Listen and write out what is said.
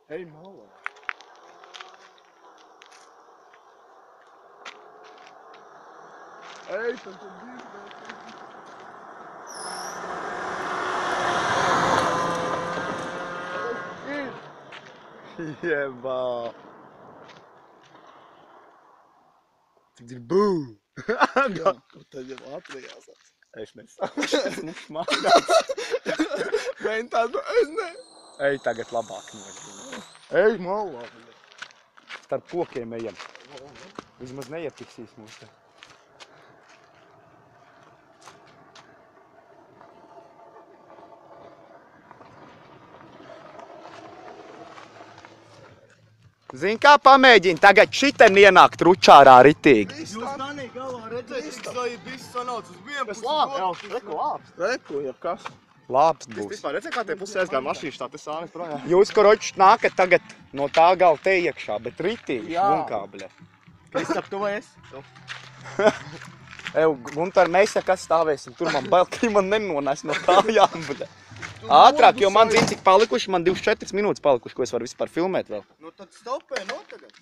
Ej, malā. Ej, tad tu divi. Jebā. Tik ir bū. Jā, tad jau atrījās. Es nesāku. Esmu šmādāts. Mentās, es ne. Ej, tagad labāk noģina. Ej, malā. Starp kokiem ejam. Vismaz neietiksīs mums te. Zini, kā pamēģini tagad šitien ienākt ručārā ritīgi? Jūs manī galvā redzēt, vai viss sanāc uz vienu pusi. Labi, jau, reku lāps. Reku, jau kas. Labs Es būs. vispār redzēju, kā tie pusē aizgāja mašīnas, tā te sānis projām. Jūs, koroči, nākat tagad no tā gala te iekšā, bet ritīgi Jā. švunkābļa. Kristap, tu vai es? Eju, Guntar, mēs kas stāvēsim, tur man bail, ka man nenonēs no tājām, bļa. Ātrāk, jo man zina, cik palikuši, man 24 minūtes palikuši, ko es varu vispār filmēt vēl. Nu tad stopē, no tagad.